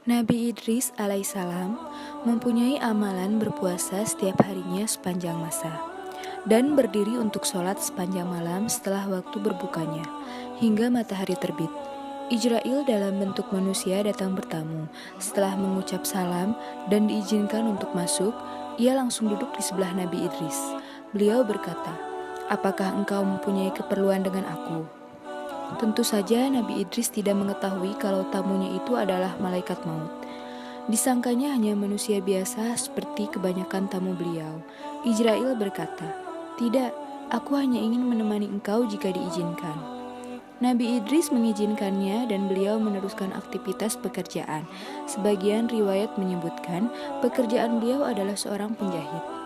Nabi Idris alaihissalam mempunyai amalan berpuasa setiap harinya sepanjang masa dan berdiri untuk sholat sepanjang malam setelah waktu berbukanya hingga matahari terbit. Ijrail dalam bentuk manusia datang bertamu. Setelah mengucap salam dan diizinkan untuk masuk, ia langsung duduk di sebelah Nabi Idris. Beliau berkata, "Apakah engkau mempunyai keperluan dengan aku?" Tentu saja Nabi Idris tidak mengetahui kalau tamunya itu adalah malaikat maut. Disangkanya hanya manusia biasa seperti kebanyakan tamu beliau. Ijrail berkata, "Tidak, aku hanya ingin menemani engkau jika diizinkan." Nabi Idris mengizinkannya dan beliau meneruskan aktivitas pekerjaan. Sebagian riwayat menyebutkan pekerjaan beliau adalah seorang penjahit.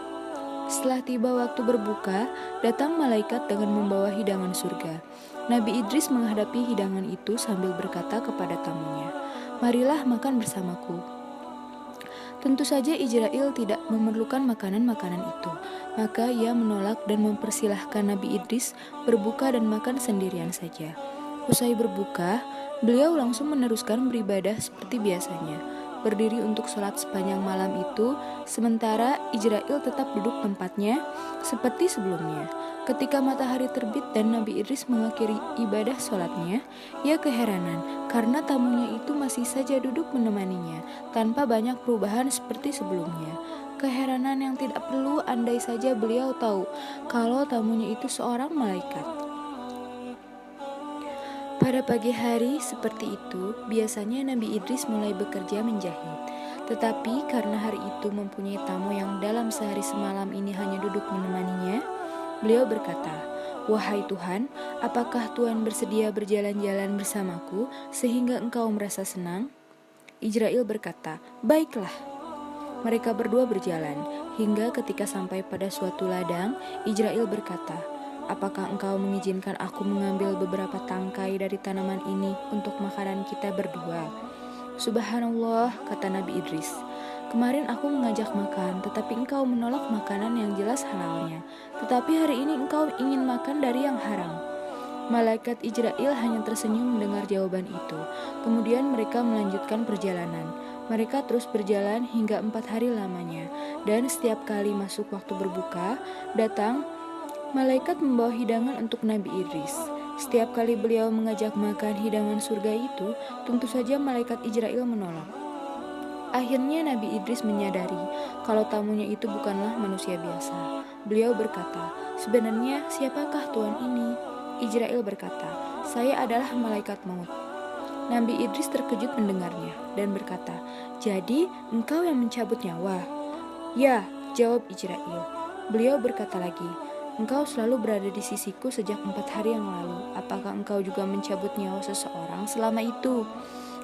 Setelah tiba waktu berbuka, datang malaikat dengan membawa hidangan surga. Nabi Idris menghadapi hidangan itu sambil berkata kepada tamunya, "Marilah makan bersamaku." Tentu saja Ijrail tidak memerlukan makanan-makanan itu, maka ia menolak dan mempersilahkan Nabi Idris berbuka dan makan sendirian saja. Usai berbuka, beliau langsung meneruskan beribadah seperti biasanya, berdiri untuk sholat sepanjang malam itu, sementara Ijrail tetap duduk tempatnya seperti sebelumnya. Ketika matahari terbit dan Nabi Idris mengakhiri ibadah sholatnya, ia keheranan karena tamunya itu masih saja duduk menemaninya tanpa banyak perubahan seperti sebelumnya. Keheranan yang tidak perlu andai saja beliau tahu kalau tamunya itu seorang malaikat. Pada pagi hari seperti itu, biasanya Nabi Idris mulai bekerja menjahit. Tetapi karena hari itu mempunyai tamu yang dalam sehari semalam ini hanya duduk menemaninya, beliau berkata, "Wahai Tuhan, apakah Tuhan bersedia berjalan-jalan bersamaku sehingga engkau merasa senang?" Ijrail berkata, "Baiklah." Mereka berdua berjalan, hingga ketika sampai pada suatu ladang, Ijrail berkata, "Apakah engkau mengizinkan aku mengambil beberapa tangkai dari tanaman ini untuk makanan kita berdua?" "Subhanallah," kata Nabi Idris, "kemarin aku mengajak makan, tetapi engkau menolak makanan yang jelas halalnya. Tetapi hari ini engkau ingin makan dari yang haram." Malaikat Ijrail hanya tersenyum mendengar jawaban itu. Kemudian mereka melanjutkan perjalanan. Mereka terus berjalan hingga 4 hari lamanya, dan setiap kali masuk waktu berbuka, datang malaikat membawa hidangan untuk Nabi Idris. Setiap kali beliau mengajak makan hidangan surga itu, tentu saja malaikat Ijrail menolak. Akhirnya Nabi Idris menyadari kalau tamunya itu bukanlah manusia biasa. Beliau berkata, "Sebenarnya siapakah Tuhan ini?" Ijrail berkata, "Saya adalah malaikat maut." Nabi Idris terkejut mendengarnya dan berkata, "Jadi engkau yang mencabut nyawa?" "Ya," jawab Ijrail. Beliau berkata lagi, "Engkau selalu berada di sisiku sejak 4 hari yang lalu. Apakah engkau juga mencabut nyawa seseorang selama itu?"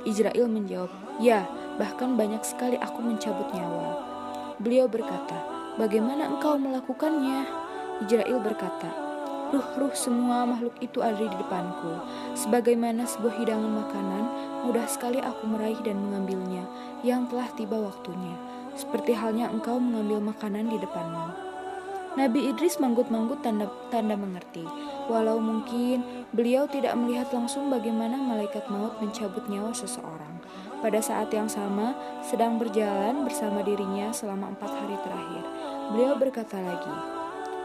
Ijrail menjawab, "Ya, bahkan banyak sekali aku mencabut nyawa." Beliau berkata, "Bagaimana engkau melakukannya?" Ijrail berkata, "Ruh-ruh semua makhluk itu ada di depanku. Sebagaimana sebuah hidangan makanan, mudah sekali aku meraih dan mengambilnya yang telah tiba waktunya. Seperti halnya engkau mengambil makanan di depanmu." Nabi Idris manggut-manggut tanda mengerti. Walau mungkin beliau tidak melihat langsung bagaimana malaikat maut mencabut nyawa seseorang. Pada saat yang sama, sedang berjalan bersama dirinya selama 4 hari terakhir, beliau berkata lagi,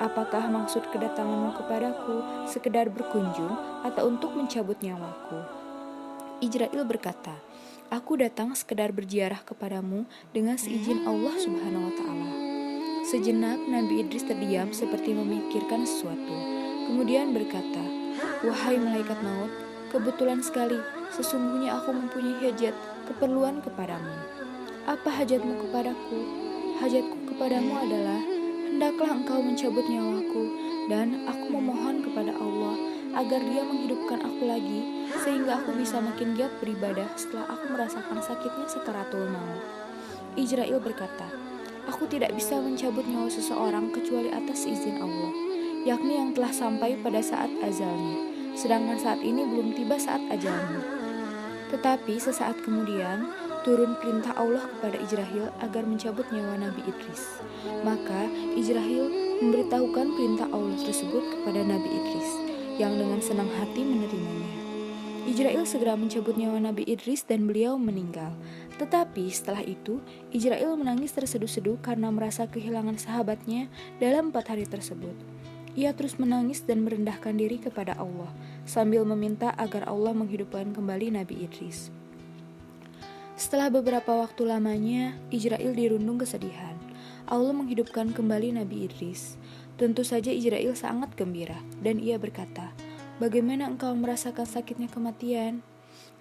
"Apakah maksud kedatanganmu kepadaku sekedar berkunjung atau untuk mencabut nyawaku?" Ijrail berkata, "Aku datang sekedar berziarah kepadamu dengan seizin Allah Subhanahu wa Ta'ala." Sejenak Nabi Idris terdiam seperti memikirkan sesuatu. Kemudian berkata, "Wahai malaikat maut, kebetulan sekali sesungguhnya aku mempunyai hajat keperluan kepadamu." "Apa hajatmu kepadaku?" "Hajatku kepadamu adalah hendaklah engkau mencabut nyawaku, dan aku memohon kepada Allah agar Dia menghidupkan aku lagi sehingga aku bisa makin giat beribadah setelah aku merasakan sakitnya sakaratul maut." Ijrail berkata, "Aku tidak bisa mencabut nyawa seseorang kecuali atas izin Allah, yakni yang telah sampai pada saat ajalnya, sedangkan saat ini belum tiba saat ajalnya." Tetapi sesaat kemudian turun perintah Allah kepada Ijrail agar mencabut nyawa Nabi Idris. Maka Ijrail memberitahukan perintah Allah tersebut kepada Nabi Idris, yang dengan senang hati menerimanya. Ijrail segera mencabut nyawa Nabi Idris dan beliau meninggal. Tetapi setelah itu, Ijrail menangis terseduh-seduh karena merasa kehilangan sahabatnya dalam 4 hari tersebut. Ia terus menangis dan merendahkan diri kepada Allah, sambil meminta agar Allah menghidupkan kembali Nabi Idris. Setelah beberapa waktu lamanya, Ijrail dirundung kesedihan. Allah menghidupkan kembali Nabi Idris. Tentu saja Ijrail sangat gembira, dan ia berkata, "Bagaimana engkau merasakan sakitnya kematian?"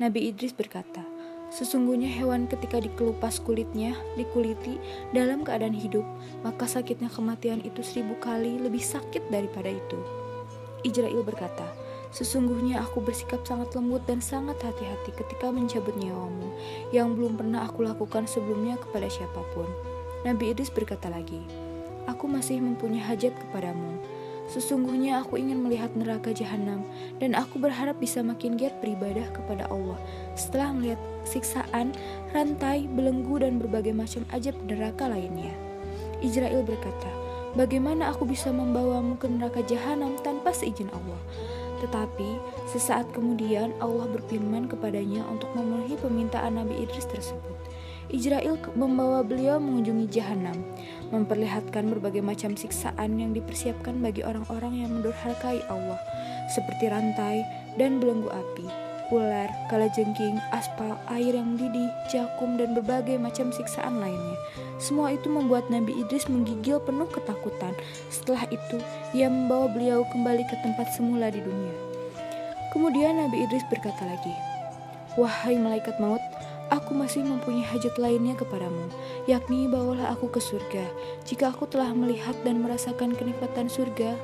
Nabi Idris berkata, "Sesungguhnya hewan ketika dikelupas kulitnya, dikuliti dalam keadaan hidup, maka sakitnya kematian itu 1000 kali lebih sakit daripada itu." Ijrail berkata, "Sesungguhnya aku bersikap sangat lembut dan sangat hati-hati ketika mencabut nyawamu, yang belum pernah aku lakukan sebelumnya kepada siapapun." Nabi Idris berkata lagi, "Aku masih mempunyai hajat kepadamu. Sesungguhnya aku ingin melihat neraka jahanam, dan aku berharap bisa makin giat beribadah kepada Allah setelah melihat siksaan, rantai, belenggu, dan berbagai macam ajab neraka lainnya." Ijrail berkata, "Bagaimana aku bisa membawamu ke neraka jahanam tanpa seizin Allah?" Tetapi sesaat kemudian Allah berfirman kepadanya untuk memenuhi permintaan Nabi Idris tersebut. Ijrail membawa beliau mengunjungi jahanam, memperlihatkan berbagai macam siksaan yang dipersiapkan bagi orang-orang yang mendurhakai Allah, seperti rantai dan belenggu api, ular, kalajengking, aspal, air yang mendidih, jakum, dan berbagai macam siksaan lainnya. Semua itu membuat Nabi Idris menggigil penuh ketakutan. Setelah itu, ia membawa beliau kembali ke tempat semula di dunia. Kemudian Nabi Idris berkata lagi, "Wahai malaikat maut, aku masih mempunyai hajat lainnya kepadamu, yakni bawalah aku ke surga. Jika aku telah melihat dan merasakan kenikmatan surga,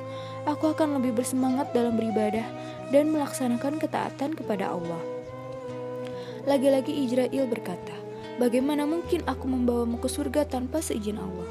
aku akan lebih bersemangat dalam beribadah dan melaksanakan ketaatan kepada Allah." Lagi-lagi Ijrail berkata, "Bagaimana mungkin aku membawamu ke surga tanpa seizin Allah?"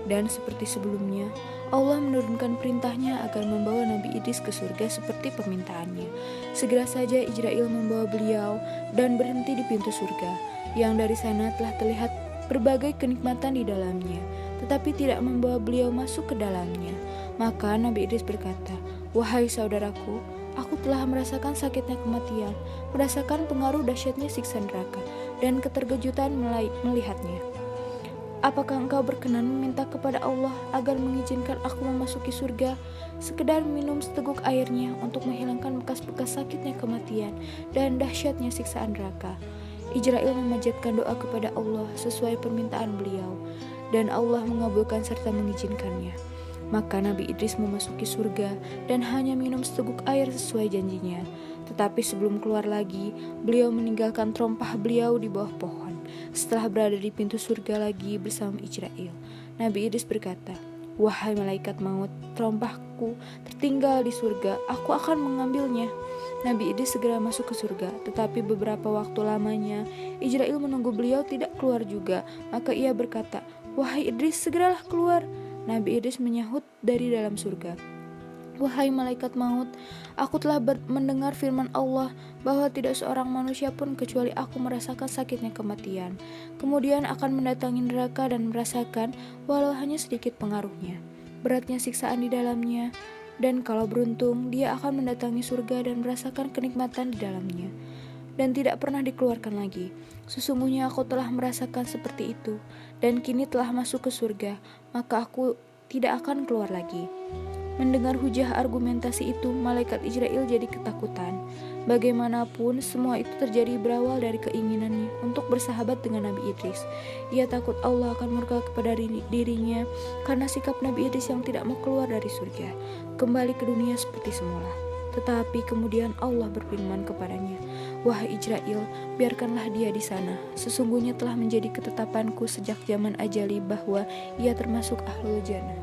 Dan seperti sebelumnya, Allah menurunkan perintahnya agar membawa Nabi Idris ke surga seperti permintaannya. Segera saja Ijrail membawa beliau dan berhenti di pintu surga, yang dari sana telah terlihat berbagai kenikmatan di dalamnya, tetapi tidak membawa beliau masuk ke dalamnya. Maka Nabi Idris berkata, "Wahai saudaraku, aku telah merasakan sakitnya kematian, merasakan pengaruh dahsyatnya siksa neraka, dan keterkejutan melihatnya. Apakah engkau berkenan meminta kepada Allah agar mengizinkan aku memasuki surga, sekedar minum seteguk airnya untuk menghilangkan bekas-bekas sakitnya kematian dan dahsyatnya siksaan neraka?" Ijrail memanjatkan doa kepada Allah sesuai permintaan beliau, dan Allah mengabulkan serta mengizinkannya. Maka Nabi Idris memasuki surga dan hanya minum seteguk air sesuai janjinya. Tetapi sebelum keluar lagi, beliau meninggalkan terompah beliau di bawah pohon. Setelah berada di pintu surga lagi bersama Ijrail, Nabi Idris berkata, "Wahai malaikat maut, terompahku tertinggal di surga, aku akan mengambilnya." Nabi Idris segera masuk ke surga, tetapi beberapa waktu lamanya Ijrail menunggu beliau tidak keluar juga. Maka ia berkata, "Wahai Idris, segeralah keluar." Nabi Idris menyahut dari dalam surga, "Wahai malaikat maut, aku telah mendengar firman Allah bahwa tidak seorang manusia pun kecuali aku merasakan sakitnya kematian, kemudian akan mendatangi neraka dan merasakan walau hanya sedikit pengaruhnya, beratnya siksaan di dalamnya, dan kalau beruntung dia akan mendatangi surga dan merasakan kenikmatan di dalamnya, dan tidak pernah dikeluarkan lagi. Sesungguhnya aku telah merasakan seperti itu, dan kini telah masuk ke surga, maka aku tidak akan keluar lagi." Mendengar hujah argumentasi itu, malaikat Ijrail jadi ketakutan. Bagaimanapun, semua itu terjadi berawal dari keinginannya untuk bersahabat dengan Nabi Idris. Ia takut Allah akan murka kepada dirinya karena sikap Nabi Idris yang tidak mau keluar dari surga, kembali ke dunia seperti semula. Tetapi kemudian Allah berfirman kepadanya, "Wahai Ijrail, biarkanlah dia di sana. Sesungguhnya telah menjadi ketetapanku sejak zaman ajali bahwa ia termasuk ahlul jannah."